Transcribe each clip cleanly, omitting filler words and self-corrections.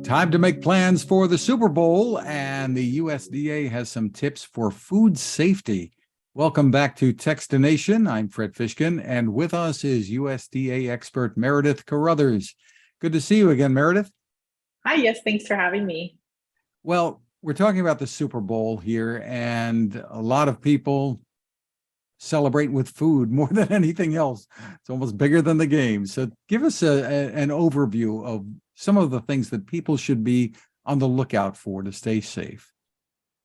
Time to make plans for the Super Bowl, and the USDA has some tips for food safety. Welcome back to Techstination. I'm Fred Fishkin, and with us is USDA expert Meredith Carothers. Good to see you again, Meredith. Hi, yes, thanks for having me. Well, we're talking about the Super Bowl here, and a lot of people celebrate with food more than anything else. It's almost bigger than the game. So give us an overview of some of the things that people should be on the lookout for to stay safe.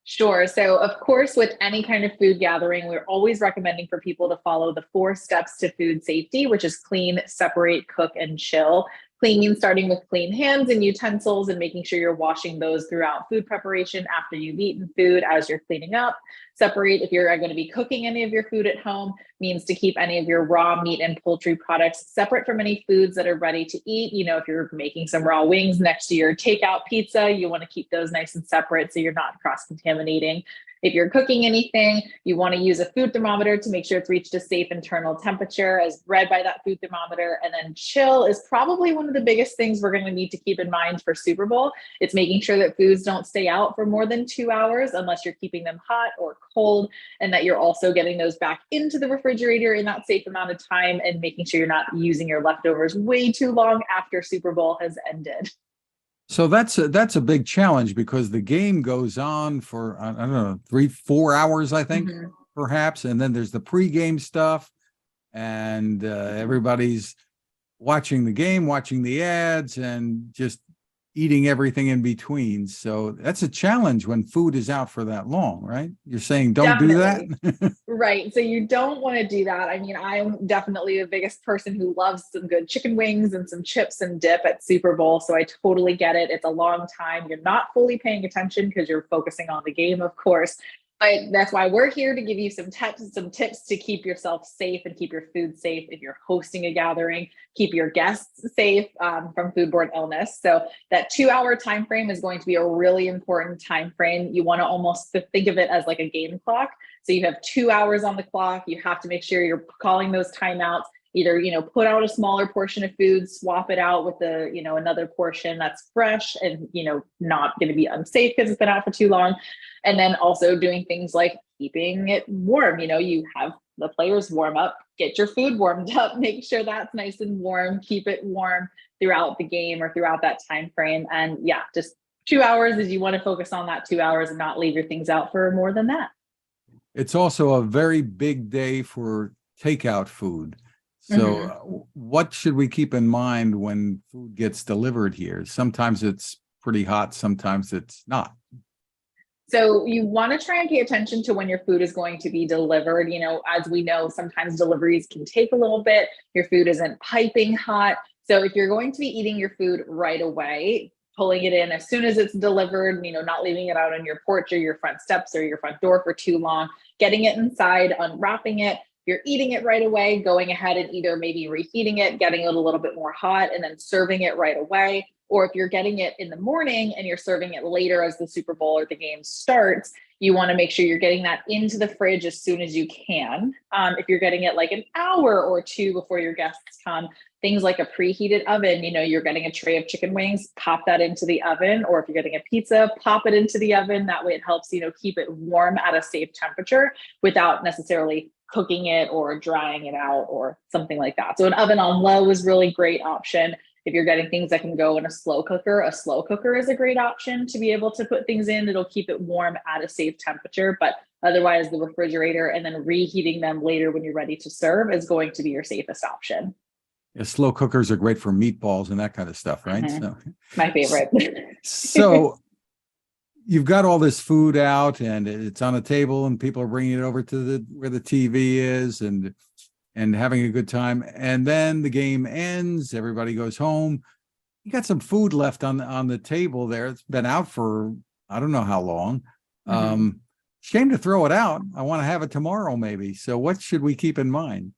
Sure. So, of course, with any kind of food gathering, we're always recommending for people to follow the 4 steps to food safety, which is clean, separate, cook, and chill. Clean means starting with clean hands and utensils and making sure you're washing those throughout food preparation after you've eaten food as you're cleaning up. Separate, if you're going to be cooking any of your food at home, means to keep any of your raw meat and poultry products separate from any foods that are ready to eat. You know, if you're making some raw wings next to your takeout pizza, you want to keep those nice and separate so you're not cross-contaminating. If you're cooking anything, you want to use a food thermometer to make sure it's reached a safe internal temperature as read by that food thermometer. And then chill is probably one of the biggest things we're going to need to keep in mind for Super Bowl. It's making sure that foods don't stay out for more than 2 hours unless you're keeping them hot or cold, and that you're also getting those back into the refrigerator in that safe amount of time and making sure you're not using your leftovers way too long after Super Bowl has ended. So that's a big challenge because the game goes on for, I don't know, 3-4 hours, I think, perhaps. And then there's the pregame stuff, and everybody's watching the game, watching the ads, and just eating everything in between. So that's a challenge when food is out for that long, right? You're saying don't Definitely. do that? Right. So you don't want to do that. I mean, I'm definitely the biggest person who loves some good chicken wings and some chips and dip at Super Bowl. So I totally get it. It's a long time. You're not fully paying attention because you're focusing on the game, of course. But that's why we're here to give you some tips to keep yourself safe and keep your food safe. If you're hosting a gathering, keep your guests safe from foodborne illness. So that 2-hour time frame is going to be a really important time frame. You want to almost think of it as like a game clock. So you have 2 hours on the clock. You have to make sure you're calling those timeouts. Either, put out a smaller portion of food, swap it out with another portion that's fresh and, not going to be unsafe because it's been out for too long. And then also doing things like keeping it warm. You have the players warm up, get your food warmed up, make sure that's nice and warm, keep it warm throughout the game or throughout that time frame. And yeah, just 2 hours is you want to focus on that 2 hours and not leave your things out for more than that. It's also a very big day for takeout food. So what should we keep in mind when food gets delivered here? Sometimes it's pretty hot, sometimes it's not. So you want to try and pay attention to when your food is going to be delivered. As we know, sometimes deliveries can take a little bit. Your food isn't piping hot. So if you're going to be eating your food right away, pulling it in as soon as it's delivered, not leaving it out on your porch or your front steps or your front door for too long, getting it inside, unwrapping it. You're eating it right away, going ahead and either maybe reheating it, getting it a little bit more hot, and then serving it right away. Or if you're getting it in the morning and you're serving it later as the Super Bowl or the game starts, you want to make sure you're getting that into the fridge as soon as you can. If you're getting it like an hour or two before your guests come, things like a preheated oven, you're getting a tray of chicken wings, pop that into the oven. Or if you're getting a pizza, pop it into the oven. That way it helps, keep it warm at a safe temperature without necessarily cooking it or drying it out or something like that. So an oven on low is really great option. If you're getting things that can go in a slow cooker is a great option to be able to put things in. It'll keep it warm at a safe temperature, but otherwise the refrigerator and then reheating them later when you're ready to serve is going to be your safest option. Yeah, slow cookers are great for meatballs and that kind of stuff, right? So, my favorite. So you've got all this food out and it's on a table and people are bringing it over to where the TV is and having a good time. And then the game ends, everybody goes home. You got some food left on the table there. It's been out for, I don't know how long. Shame to throw it out. I want to have it tomorrow maybe. So what should we keep in mind?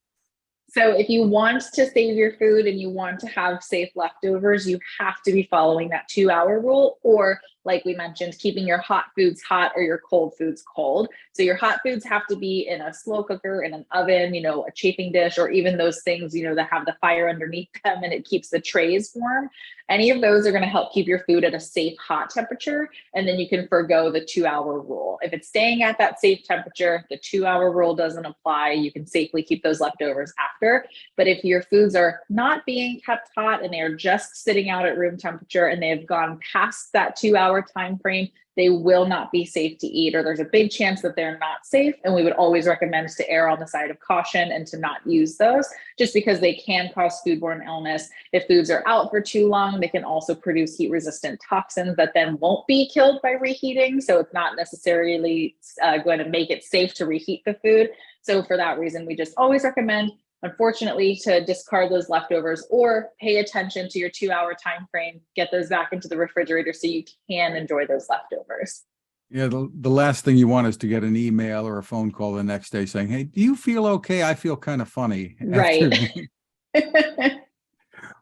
So if you want to save your food and you want to have safe leftovers, you have to be following that 2-hour rule, or like we mentioned, keeping your hot foods hot or your cold foods cold. So your hot foods have to be in a slow cooker, in an oven, a chafing dish, or even those things, that have the fire underneath them and it keeps the trays warm. Any of those are going to help keep your food at a safe hot temperature. And then you can forgo the 2-hour rule. If it's staying at that safe temperature, the 2-hour rule doesn't apply. You can safely keep those leftovers after. But if your foods are not being kept hot and they are just sitting out at room temperature and they have gone past that 2-hour time frame, they will not be safe to eat, or there's a big chance that they're not safe. And we would always recommend to err on the side of caution and to not use those, just because they can cause foodborne illness. If foods are out for too long, they can also produce heat resistant toxins that then won't be killed by reheating. So it's not necessarily going to make it safe to reheat the food. So for that reason, we just always recommend, unfortunately, to discard those leftovers or pay attention to your 2-hour time frame, get those back into the refrigerator so you can enjoy those leftovers. Yeah, the last thing you want is to get an email or a phone call the next day saying, "Hey, do you feel okay? I feel kind of funny." Right.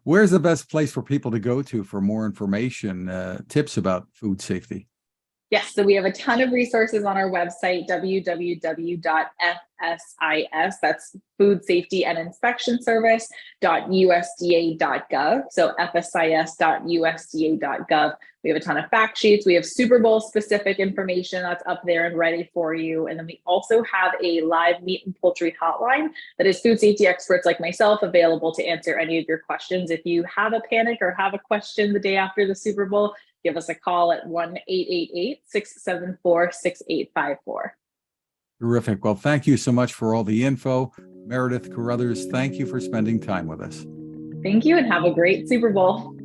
Where's the best place for people to go to for more information, tips about food safety? Yes, so we have a ton of resources on our website, www.fsis, that's Food Safety and Inspection Service.usda.gov. So fsis.usda.gov. We have a ton of fact sheets. We have Super Bowl specific information that's up there and ready for you. And then we also have a live meat and poultry hotline that is food safety experts like myself available to answer any of your questions. If you have a panic or have a question the day after the Super Bowl, give us a call at 1-888-674-6854. Terrific. Well, thank you so much for all the info. Meredith Carothers, thank you for spending time with us. Thank you and have a great Super Bowl.